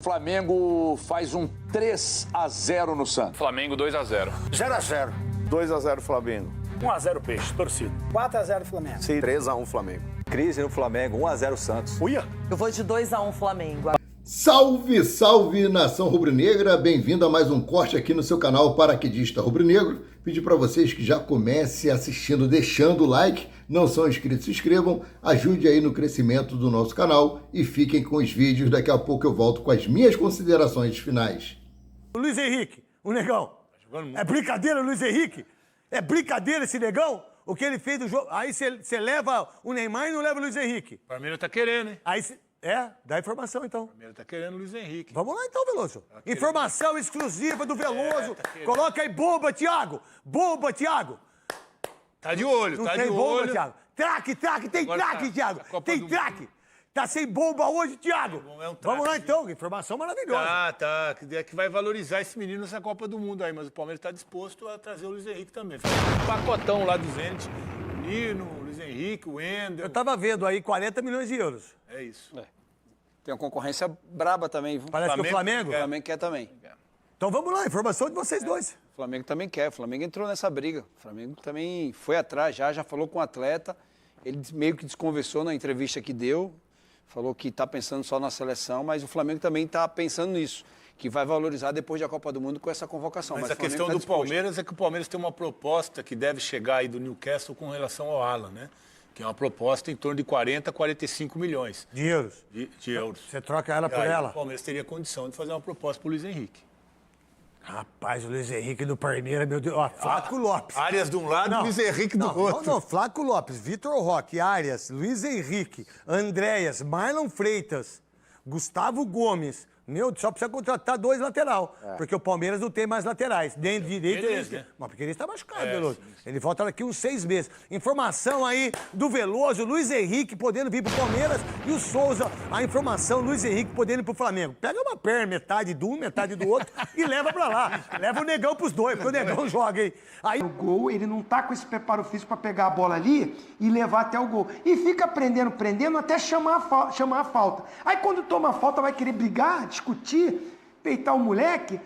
Flamengo faz um 3-0 no Santos. Flamengo 2-0. 0-0. 2-0 Flamengo. 1-0 Peixe, torcido. 4-0 Flamengo. 3-1 Flamengo. Crise no Flamengo, 1-0 Santos. Uia! Eu vou de 2-1 Flamengo. Salve, salve, nação rubro-negra! Bem-vindo a mais um corte aqui no seu canal Paraquedista Rubro-Negro. Pedir para vocês que já comecem assistindo, deixando o like. Não são inscritos, se inscrevam. Ajude aí no crescimento do nosso canal e fiquem com os vídeos. Daqui a pouco eu volto com as minhas considerações finais. Luiz Henrique, o negão. É brincadeira, Luiz Henrique? É brincadeira esse negão? O que ele fez do jogo. Aí você leva o Neymar e não leva o Luiz Henrique. O Palmeiras tá querendo, hein? Aí dá informação então. O Palmeiras tá querendo o Luiz Henrique. Vamos lá então, Veloso. Informação exclusiva do Veloso. Coloca aí bomba, Thiago. Bomba, Thiago. Tá de olho, Não tá tem de bomba, olho. Thiago. Traque, tem Agora traque, tá. Thiago. A Copa Tem do traque. Tá sem bomba hoje, Thiago. É um traque, Vamos lá gente. então, informação maravilhosa. Tá. Que vai valorizar esse menino nessa Copa do Mundo aí, mas o Palmeiras tá disposto a trazer o Luiz Henrique também. Faz um pacotão lá do Zenit. Nino, Luiz Henrique, o Wendel. Eu tava vendo aí 40 milhões de euros. É isso. Tem uma concorrência braba também, viu? Parece que o Flamengo... O Flamengo quer também. Então vamos lá, informação de vocês dois. O Flamengo também quer. O Flamengo entrou nessa briga. O Flamengo também foi atrás já falou com o atleta. Ele meio que desconversou na entrevista que deu. Falou que está pensando só na seleção, mas o Flamengo também está pensando nisso, que vai valorizar depois da Copa do Mundo com essa convocação. Mas o a Flamengo questão tá do disposto. Palmeiras é que o Palmeiras tem uma proposta que deve chegar aí do Newcastle com relação ao Alan, né? Que é uma proposta em torno de 40, 45 milhões De euros. de euros. Você troca ela E por aí ela? O Palmeiras teria condição de fazer uma proposta para o Luiz Henrique. Rapaz, o Luiz Henrique do Palmeiras, meu Deus. Ó, Flaco Lopes. Arias de um lado e Luiz Henrique do outro. Não, Flaco Lopes, Vitor Roque, Arias, Luiz Henrique, Andréas, Marlon Freitas, Gustavo Gomes. Meu, só precisa contratar 2 lateral, porque o Palmeiras não tem mais laterais, nem de direito nem de esquerda. Mas porque ele está machucado, Veloso. Ele volta daqui uns 6 meses. Informação aí do Veloso, Luiz Henrique podendo vir pro Palmeiras e o Souza, a informação, Luiz Henrique podendo ir pro Flamengo. Pega uma perna, metade de um, metade do outro e leva pra lá. Leva o negão pros dois, porque o negão joga aí. Aí O gol, ele não tá com esse preparo físico para pegar a bola ali e levar até o gol. E fica prendendo até chamar a falta. Aí quando toma a falta, vai querer brigar, discutir, peitar o moleque,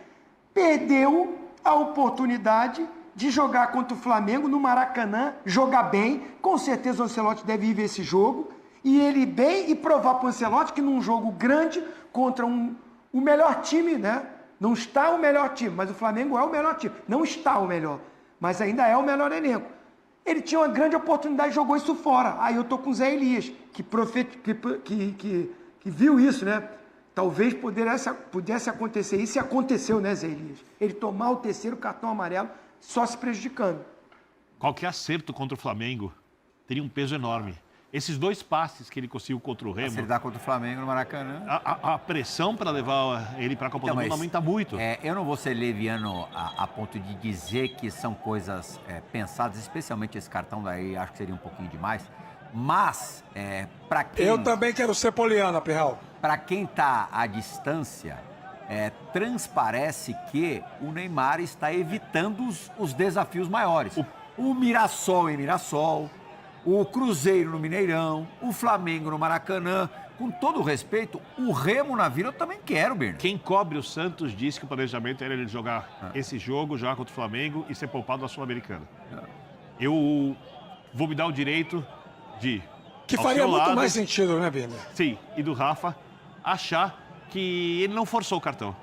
perdeu a oportunidade de jogar contra o Flamengo no Maracanã, jogar bem. Com certeza o Ancelotti deve ir ver esse jogo. E ele bem e provar para o Ancelotti que num jogo grande contra o melhor time, né? Não está o melhor time, mas o Flamengo é o melhor time. Não está o melhor, mas ainda é o melhor elenco. Ele tinha uma grande oportunidade e jogou isso fora. Aí eu tô com o Zé Elias, que viu isso, né? Talvez pudesse acontecer isso e aconteceu, né, Zé Elias? Ele tomar o 3º cartão amarelo só se prejudicando. Qualquer acerto contra o Flamengo teria um peso enorme. Esses 2 passes que ele conseguiu contra o Remo... Se ele dá contra o Flamengo no Maracanã... A pressão para levar ele para a Copa do Mundo aumenta muito. Eu não vou ser leviano a ponto de dizer que são coisas pensadas, especialmente esse cartão daí, acho que seria um pouquinho demais. Mas, para quem... Eu também quero ser poliana, Pirral. Para quem está à distância, transparece que o Neymar está evitando os desafios maiores. O Mirassol em Mirassol, o Cruzeiro no Mineirão, o Flamengo no Maracanã. Com todo o respeito, o Remo na Vila eu também quero, Bernardo. Quem cobre o Santos disse que o planejamento era ele jogar esse jogo, jogar contra o Flamengo e ser poupado na Sul-Americana. Eu vou me dar o direito de... Que ao faria seu muito lado, mais sentido, né, Bernardo? Sim, e do Rafa, achar que ele não forçou o cartão.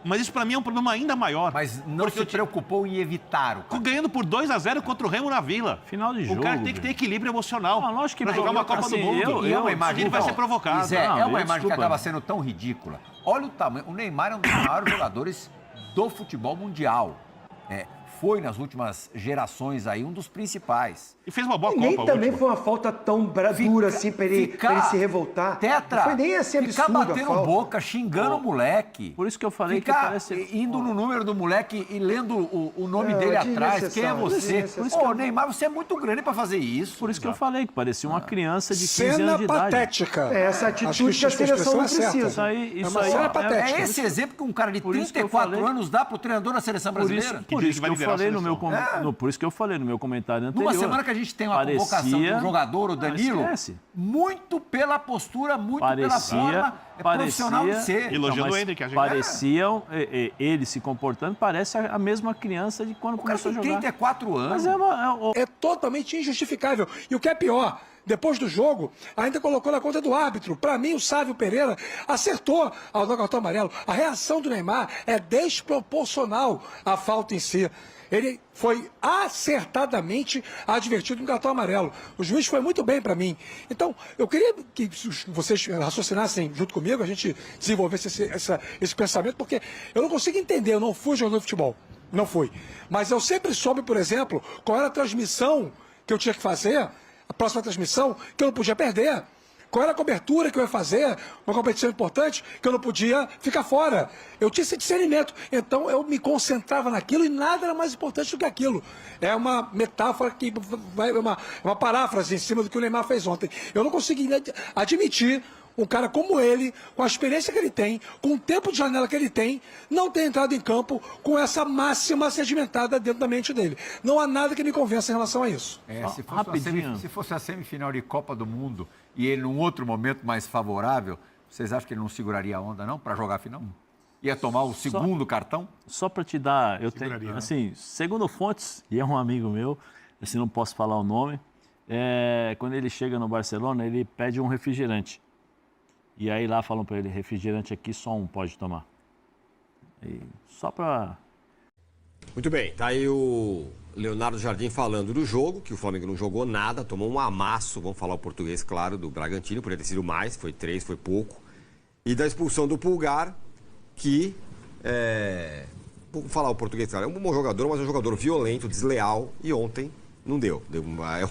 Mas isso pra mim é um problema ainda maior. Mas não se preocupou em evitar o cartão. Ganhando por 2-0 contra o Remo na Vila. Final de jogo. O cara tem que ter equilíbrio emocional. Lógico que pra jogar uma Copa do Mundo. E é uma imagem, ele vai ser provocado. Zé, é uma imagem que acaba sendo tão ridícula. Olha o tamanho. O Neymar é um dos maiores jogadores do futebol mundial. Foi nas últimas gerações aí um dos principais. E fez uma boa Nem Copa. também foi uma falta tão dura assim pra ele se revoltar. Tetra, não foi nem assim ficar absurdo a batendo falta. boca, xingando o moleque. Por isso que eu falei que ficar parece... indo no número do moleque e lendo o nome Não, dele é atrás. Quem é você? desnecessário. Pô, Neymar, você é muito grande pra fazer isso. Por isso que eu falei que parecia uma criança de 15 Cena anos de idade. patética. Essa atitude que a seleção não precisa. Isso aí uma cena patética. É esse exemplo que um cara de Por isso que eu 34 falei. anos dá pro treinador da seleção brasileira? Por isso que eu falei no meu por isso que eu falei no meu comentário anterior. Numa semana que a gente tem uma convocação de um jogador, o Danilo, muito pela postura, muito pela forma profissional de ser. Elogiando o Hendrick, a gente pareciam, ele se comportando, parece a mesma criança de quando começou a jogar. 34 anos. Mas É totalmente injustificável. E o que é pior, depois do jogo, ainda colocou na conta do árbitro. Para mim, o Sávio Pereira acertou ao dar cartão amarelo. A reação do Neymar é desproporcional à falta em si. Ele foi acertadamente advertido no cartão amarelo. O juiz foi muito bem para mim. Então, eu queria que vocês raciocinassem junto comigo, a gente desenvolvesse esse pensamento, porque eu não consigo entender, eu não fui jogador de futebol. Não fui. Mas eu sempre soube, por exemplo, qual era a transmissão que eu tinha que fazer, a próxima transmissão, que eu não podia perder. Qual era a cobertura que eu ia fazer, uma competição importante, que eu não podia ficar fora. Eu tinha esse discernimento. Então eu me concentrava naquilo e nada era mais importante do que aquilo. É uma metáfora, uma paráfrase em cima do que o Neymar fez ontem. Eu não consegui admitir um cara como ele, com a experiência que ele tem, com o tempo de janela que ele tem, não ter entrado em campo com essa máxima sedimentada dentro da mente dele. Não há nada que me convença em relação a isso. Se fosse a semifinal de Copa do Mundo e ele num outro momento mais favorável, vocês acham que ele não seguraria a onda, não, para jogar a final? Ia tomar o segundo cartão? Só para te dar, eu tenho, assim, segundo fontes, e é um amigo meu, assim, não posso falar o nome, quando ele chega no Barcelona, ele pede um refrigerante. E aí lá falam para ele, refrigerante aqui só um pode tomar. E só para... Muito bem, tá aí o Leonardo Jardim falando do jogo, que o Flamengo não jogou nada, tomou um amasso, vamos falar o português, claro, do Bragantino, poderia ter sido mais, foi 3, foi pouco. E da expulsão do Pulgar, que, vamos falar o português, claro, é um bom jogador, mas é um jogador violento, desleal, e ontem não deu.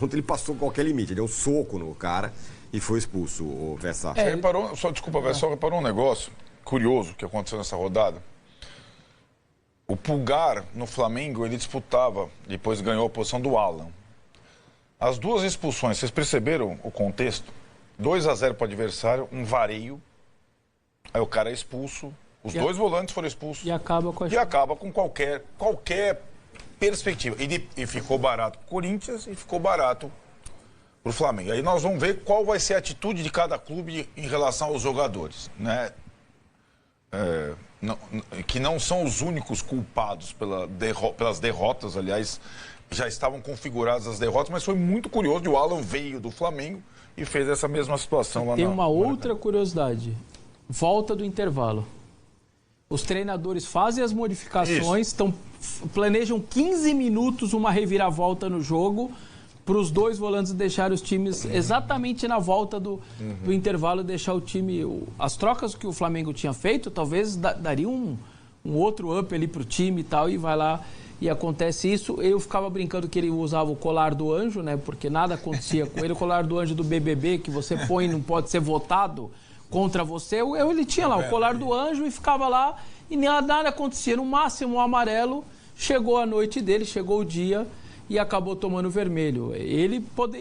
Ontem ele passou qualquer limite, deu um soco no cara e foi expulso, o Vessa. Você reparou, só reparou um negócio curioso que aconteceu nessa rodada? O Pulgar, no Flamengo, ele disputava, depois ganhou a posição do Alan. As duas expulsões, vocês perceberam o contexto? 2-0 para o adversário, um vareio, aí o cara é expulso, os dois volantes foram expulsos. E acaba com qualquer perspectiva. E ficou barato para o Corinthians e ficou barato para o Flamengo. Aí nós vamos ver qual vai ser a atitude de cada clube em relação aos jogadores, né? Que não são os únicos culpados pelas derrotas, aliás, já estavam configuradas as derrotas, mas foi muito curioso, o Alan veio do Flamengo e fez essa mesma situação lá Tem uma outra curiosidade, volta do intervalo. Os treinadores fazem as modificações, planejam 15 minutos uma reviravolta no jogo, para os dois volantes deixarem os times exatamente na volta do intervalo, deixar o time... As trocas que o Flamengo tinha feito, talvez daria um outro up ali para o time e tal, e vai lá e acontece isso. Eu ficava brincando que ele usava o colar do anjo, né? Porque nada acontecia com ele. O colar do anjo do BBB, que você põe, não pode ser votado contra você. Ele tinha lá o colar do anjo e ficava lá e nada acontecia. No máximo o amarelo, chegou a noite dele, chegou o dia... e acabou tomando vermelho.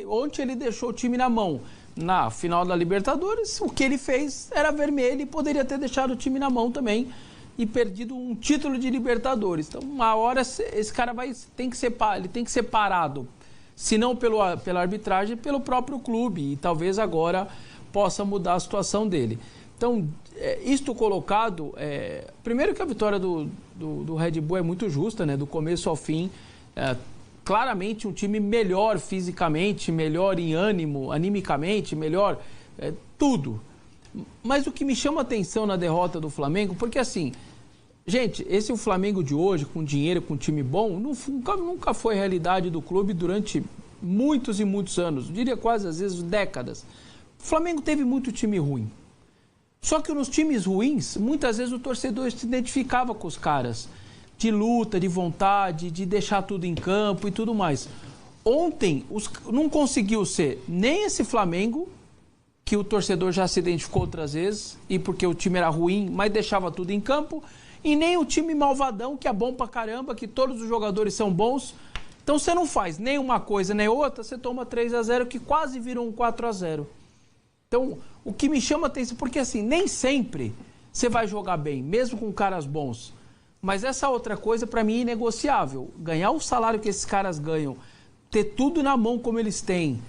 Ontem ele deixou o time na mão. Na final da Libertadores, o que ele fez era vermelho e poderia ter deixado o time na mão também e perdido um título de Libertadores. Então, uma hora esse cara tem que ser parado. Se não pela arbitragem, pelo próprio clube. E talvez agora possa mudar a situação dele. Então, isto colocado... primeiro que a vitória do Red Bull é muito justa, né? Do começo ao fim... claramente um time melhor fisicamente, melhor em ânimo, animicamente, melhor tudo. Mas o que me chama a atenção na derrota do Flamengo, porque assim, gente, esse é o Flamengo de hoje, com dinheiro, com time bom, nunca foi realidade do clube durante muitos e muitos anos, eu diria quase às vezes décadas. O Flamengo teve muito time ruim. Só que nos times ruins, muitas vezes o torcedor se identificava com os caras. De luta, de vontade, de deixar tudo em campo e tudo mais. Ontem, não conseguiu ser nem esse Flamengo, que o torcedor já se identificou outras vezes, e porque o time era ruim, mas deixava tudo em campo, e nem o time malvadão, que é bom pra caramba, que todos os jogadores são bons. Então você não faz nem uma coisa nem outra, você toma 3-0, que quase virou um 4-0. Então, o que me chama a atenção, porque assim, nem sempre você vai jogar bem, mesmo com caras bons. Mas essa outra coisa, para mim, é inegociável. Ganhar o salário que esses caras ganham, ter tudo na mão como eles têm,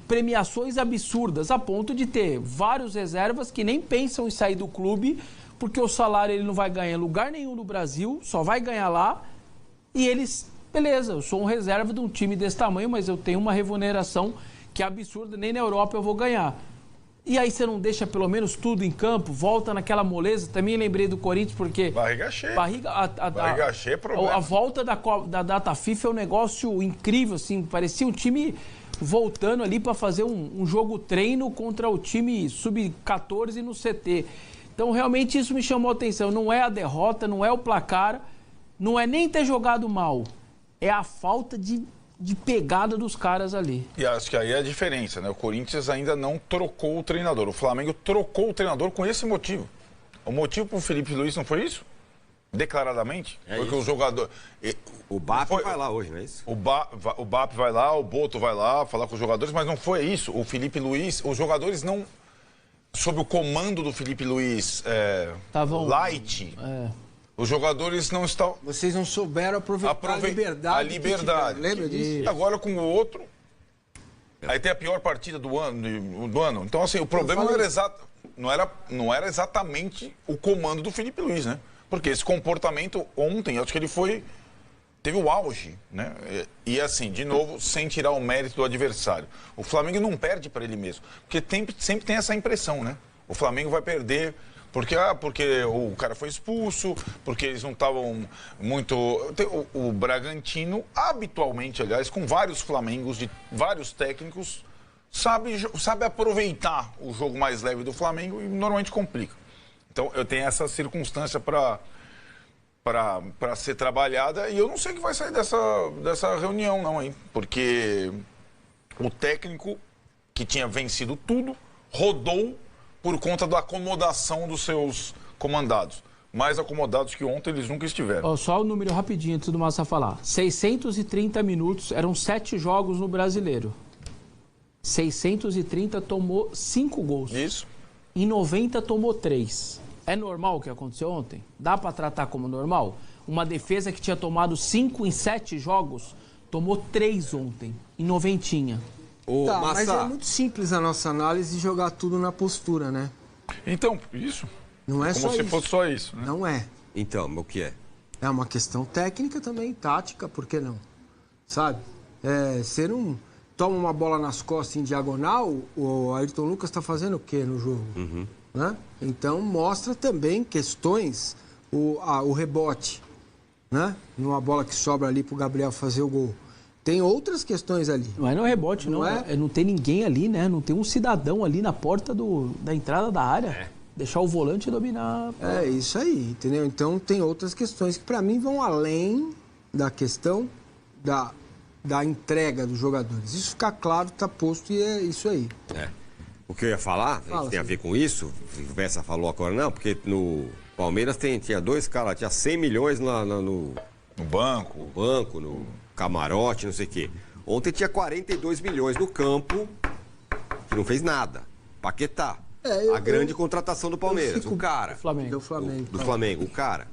premiações absurdas, a ponto de ter vários reservas que nem pensam em sair do clube, porque o salário ele não vai ganhar em lugar nenhum no Brasil, só vai ganhar lá, e eles, beleza, eu sou um reserva de um time desse tamanho, mas eu tenho uma remuneração que é absurda, nem na Europa eu vou ganhar. E aí você não deixa pelo menos tudo em campo, volta naquela moleza. Também lembrei do Corinthians porque... Barriga cheia. Barriga cheia é problema. A volta da data FIFA é um negócio incrível, assim. Parecia um time voltando ali para fazer um jogo treino contra o time sub-14 no CT. Então realmente isso me chamou a atenção. Não é a derrota, não é o placar, não é nem ter jogado mal. É a falta de pegada dos caras ali. E acho que aí é a diferença, né? O Corinthians ainda não trocou o treinador. O Flamengo trocou o treinador com esse motivo. O motivo para o Felipe Luiz não foi isso? Declaradamente? Porque o jogador... O BAP vai lá hoje, não é isso? O BAP vai lá, o Boto vai lá falar com os jogadores, mas não foi isso. O Felipe Luiz, os jogadores não... Sob o comando do Felipe Luiz light... Os jogadores não estão... Vocês não souberam aproveitar a liberdade. A liberdade. Lembra disso? E agora com o outro... Aí tem a pior partida do ano. Então, assim, o problema não era exatamente o comando do Felipe Luiz, né? Porque esse comportamento ontem, acho que ele teve o auge, né? E assim, de novo, sem tirar o mérito do adversário. O Flamengo não perde para ele mesmo. Porque sempre tem essa impressão, né? O Flamengo vai perder... Porque o cara foi expulso, porque eles não estavam muito... O Bragantino, habitualmente, aliás, com vários Flamengos, de vários técnicos, sabe aproveitar o jogo mais leve do Flamengo e normalmente complica. Então, eu tenho essa circunstância para ser trabalhada e eu não sei o que vai sair dessa reunião, não, hein? Porque o técnico que tinha vencido tudo, rodou por conta da acomodação dos seus comandados. Mais acomodados que ontem eles nunca estiveram. Só o número rapidinho antes do Massa falar. 630 minutos, eram 7 jogos no Brasileiro. 630 tomou 5 gols. Isso. Em 90 tomou 3. É normal o que aconteceu ontem? Dá para tratar como normal? Uma defesa que tinha tomado 5 em 7 jogos, tomou 3 ontem, em 90. Mas é muito simples a nossa análise de jogar tudo na postura, né? Então, isso. Não é como só se isso. fosse só isso, né? Não é. Então, o que é? É uma questão técnica também, tática, por que não? Sabe? Você não toma uma bola nas costas em diagonal, o Ayrton Lucas está fazendo o quê no jogo? Né? Então, mostra também questões, o rebote, né? Numa bola que sobra ali para o Gabriel fazer o gol. Tem outras questões ali. Mas não é rebote, não. Não tem ninguém ali, né? Não tem um cidadão ali na porta da entrada da área. Deixar o volante dominar. É isso aí, entendeu? Então tem outras questões que para mim vão além da questão da entrega dos jogadores. Isso fica claro, está posto e é isso aí. O que eu ia falar, tem a ver com isso, o Bessa falou agora, não, porque no Palmeiras tinha 2 caras, tinha 100 milhões no banco. No banco, no camarote, não sei o quê. Ontem tinha 42 milhões no campo, que não fez nada. Paquetá. A grande contratação do Palmeiras. O cara. Do Flamengo, o cara.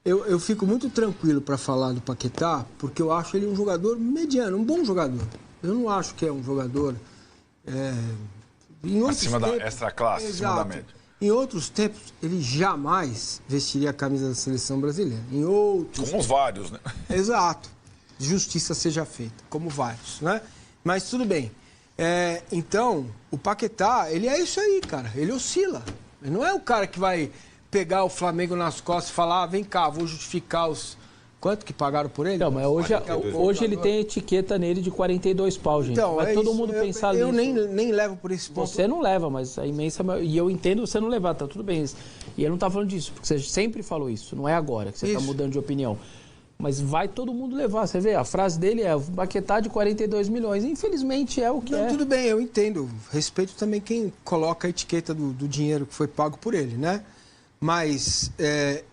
Eu fico muito tranquilo para falar do Paquetá, porque eu acho ele um jogador mediano, um bom jogador. Eu não acho que é um jogador... acima da extra classe, acima da média. Em outros tempos, ele jamais vestiria a camisa da seleção brasileira. Em outros... Como os vários, né? Exato. Justiça seja feita, como vários, né? Mas tudo bem. Então, o Paquetá, ele é isso aí, cara. Ele oscila. Ele não é o cara que vai pegar o Flamengo nas costas e falar, vem cá, vou justificar os... Quanto que pagaram por ele? Não, mas hoje ele tem etiqueta nele de 42 pau, gente. Então, vai todo mundo pensar nisso. Eu nem levo por esse ponto. Você não leva, mas a imensa maioria... E eu entendo você não levar, tá tudo bem. E eu não tá falando disso, porque você sempre falou isso. Não é agora que você tá mudando de opinião. Mas vai todo mundo levar. Você vê, a frase dele é Paquetá de 42 milhões. Infelizmente é o que é. Tudo bem, eu entendo. Respeito também quem coloca a etiqueta do dinheiro que foi pago por ele, né? Mas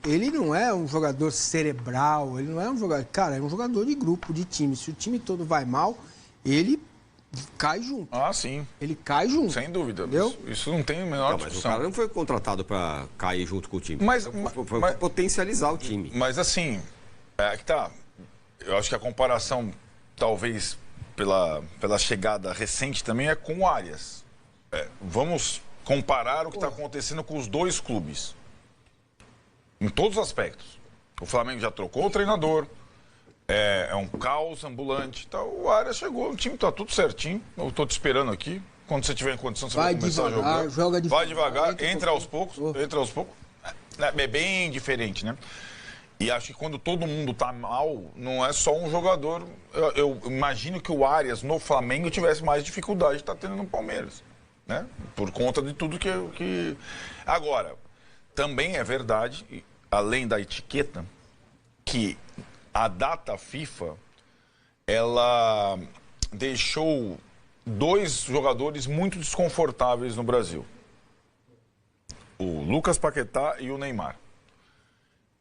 ele não é um jogador cerebral, ele não é um jogador... Cara, é um jogador de grupo, de time. Se o time todo vai mal, ele cai junto. Ah, sim. Ele cai junto. Sem dúvida. Entendeu? Isso não tem a menor Não, mas o discussão. cara não foi contratado para cair junto com o time. Mas foi potencializar o time. Mas assim, que tá. Eu acho que a comparação, talvez pela chegada recente também, é com o Arias. Vamos comparar o que está acontecendo com os dois clubes. Em todos os aspectos. O Flamengo já trocou o treinador. É um caos ambulante. Então, o Arias chegou, o time está tudo certinho. Eu estou te esperando aqui. Quando você tiver em condição, você vai começar devagar, a jogar. joga devagar. Vai devagar, entra aos poucos. Entra aos poucos. É bem diferente, né? E acho que quando todo mundo está mal, não é só um jogador. Eu imagino que o Arias no Flamengo tivesse mais dificuldade de estar tendo no Palmeiras, né? Por conta de tudo que... Agora, também é verdade, além da etiqueta, que a data FIFA, ela deixou 2 jogadores muito desconfortáveis no Brasil. O Lucas Paquetá e o Neymar.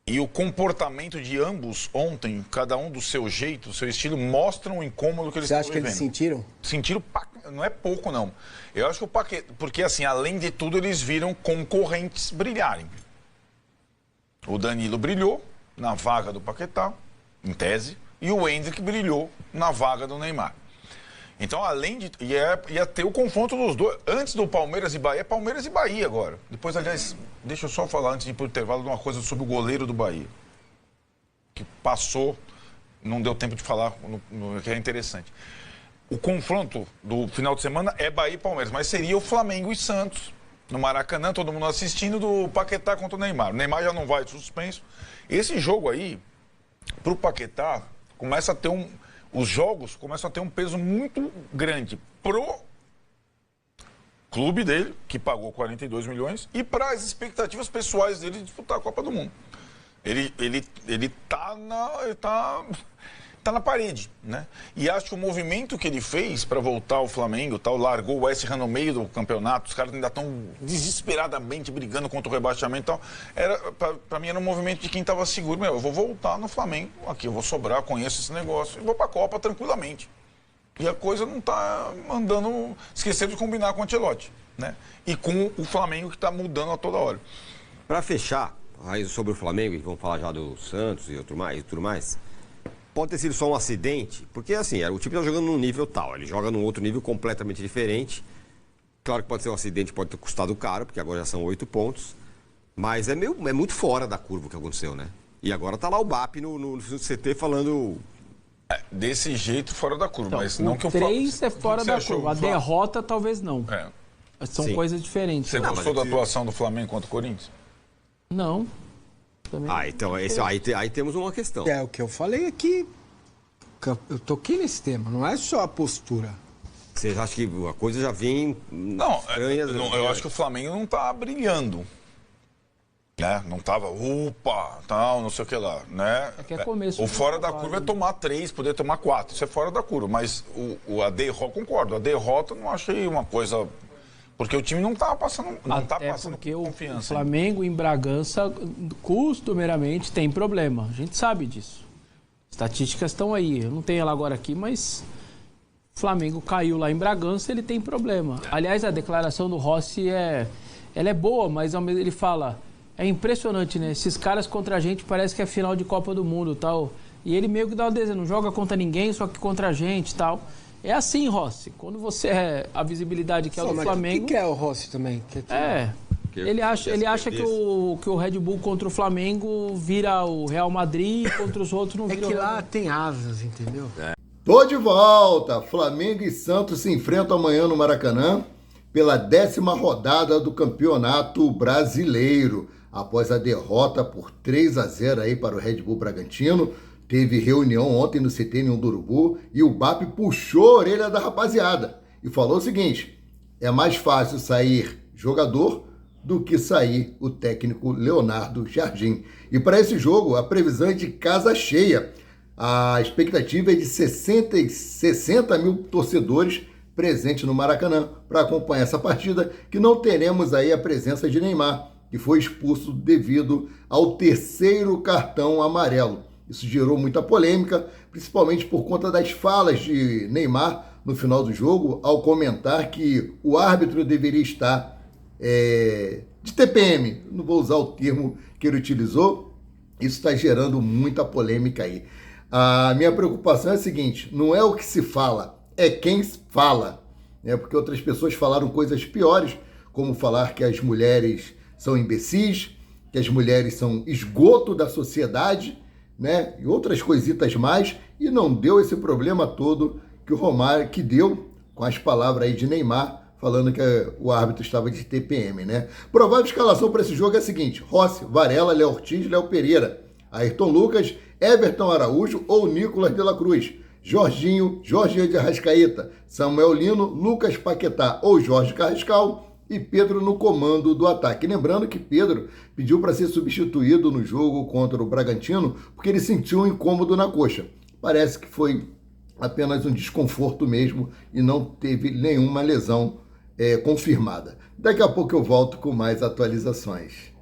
E o comportamento de ambos ontem, cada um do seu jeito, do seu estilo, mostram o incômodo que eles estão vivendo. Você acha que eles sentiram? Sentiram, não é pouco não. Eu acho que o Paquetá, porque assim, além de tudo, eles viram concorrentes brilharem. O Danilo brilhou na vaga do Paquetá, em tese, e o Endrick brilhou na vaga do Neymar. Então, além de... Ia ter o confronto dos dois. Antes do Palmeiras e Bahia, é Palmeiras e Bahia agora. Depois, aliás, deixa eu só falar, antes de ir para o intervalo, de uma coisa sobre o goleiro do Bahia. Que passou, não deu tempo de falar, que é interessante. O confronto do final de semana é Bahia e Palmeiras, mas seria o Flamengo e Santos. No Maracanã, todo mundo assistindo, do Paquetá contra o Neymar. O Neymar já não vai, suspenso. Esse jogo aí, para o Paquetá, começa a ter os jogos começam a ter um peso muito grande pro clube dele, que pagou 42 milhões, e para as expectativas pessoais dele de disputar a Copa do Mundo. Ele tá na parede, né? E acho que o movimento que ele fez para voltar ao Flamengo, largou o West Ham no meio do campeonato, os caras ainda estão desesperadamente brigando contra o rebaixamento e tal. Para mim era um movimento de quem estava seguro. Eu vou voltar no Flamengo, aqui eu vou sobrar, conheço esse negócio e vou para a Copa tranquilamente. E a coisa não está andando, esquecendo de combinar com o Ancelotti, né? E com o Flamengo que está mudando a toda hora. Para fechar, aí sobre o Flamengo, e vamos falar já do Santos e tudo mais. Pode ter sido só um acidente, porque assim, o time está jogando num nível tal, ele joga num outro nível completamente diferente. Claro que pode ser um acidente, pode ter custado caro, porque agora já são 8 pontos. Mas é muito fora da curva o que aconteceu, né? E agora tá lá o BAP no CT falando... Desse jeito, fora da curva, Então, mas não que eu falo. 3 é fora da curva, a derrota talvez não. São Sim. coisas diferentes. Você gostou da atuação do Flamengo contra o Corinthians? Não. Também. Então aí temos uma questão. É o que eu falei aqui. Eu toquei nesse tema, não é só a postura. Você acha que a coisa já vem... Não, eu acho que o Flamengo não tá brilhando. Né? Não tava, tal, não sei o que lá, né? É que é começo o fora da curva é tomar 3, poder tomar 4. Isso é fora da curva, mas a derrota, concordo, a derrota não achei uma coisa... Porque o time não tá passando, porque confiança. O Flamengo em Bragança, costumeiramente, tem problema. A gente sabe disso. Estatísticas estão aí. Eu não tenho ela agora aqui, mas o Flamengo caiu lá em Bragança, ele tem problema. Aliás, a declaração do Rossi ela é boa, mas ele fala... É impressionante, né? Esses caras contra a gente parece que é final de Copa do Mundo e tal. E ele meio que dá o desenho, não joga contra ninguém, só que contra a gente e tal. É assim, Rossi. Quando você é a visibilidade que é do Flamengo... O que é o Rossi também? Ele acha que o Red Bull contra o Flamengo vira o Real Madrid e contra os outros não vira. É que lá tem asas, entendeu? Tô de volta! Flamengo e Santos se enfrentam amanhã no Maracanã pela 10ª rodada do Campeonato Brasileiro. Após a derrota por 3-0 aí para o Red Bull Bragantino, teve reunião ontem no CT do Urubu e o BAP puxou a orelha da rapaziada e falou o seguinte: é mais fácil sair jogador do que sair o técnico Leonardo Jardim. E para esse jogo, a previsão é de casa cheia. A expectativa é de 60 mil torcedores presentes no Maracanã para acompanhar essa partida, que não teremos aí a presença de Neymar, que foi expulso devido ao 3º cartão amarelo. Isso gerou muita polêmica, principalmente por conta das falas de Neymar no final do jogo ao comentar que o árbitro deveria estar de TPM. Não vou usar o termo que ele utilizou. Isso está gerando muita polêmica aí. A minha preocupação é a seguinte, não é o que se fala, é quem fala. Né? Porque outras pessoas falaram coisas piores, como falar que as mulheres são imbecis, que as mulheres são esgoto da sociedade, né? E outras coisitas mais, e não deu esse problema todo que o Romário, que deu com as palavras aí de Neymar, falando que o árbitro estava de TPM, né? Provável escalação para esse jogo é a seguinte: Rossi, Varela, Léo Ortiz, Léo Pereira, Ayrton Lucas, Everton Araújo ou Nicolas de la Cruz, Jorginho, Jorge de Arrascaeta, Samuel Lino, Lucas Paquetá ou Jorge Carrascal e Pedro no comando do ataque. Lembrando que Pedro pediu para ser substituído no jogo contra o Bragantino porque ele sentiu um incômodo na coxa. Parece que foi apenas um desconforto mesmo e não teve nenhuma lesão confirmada. Daqui a pouco eu volto com mais atualizações.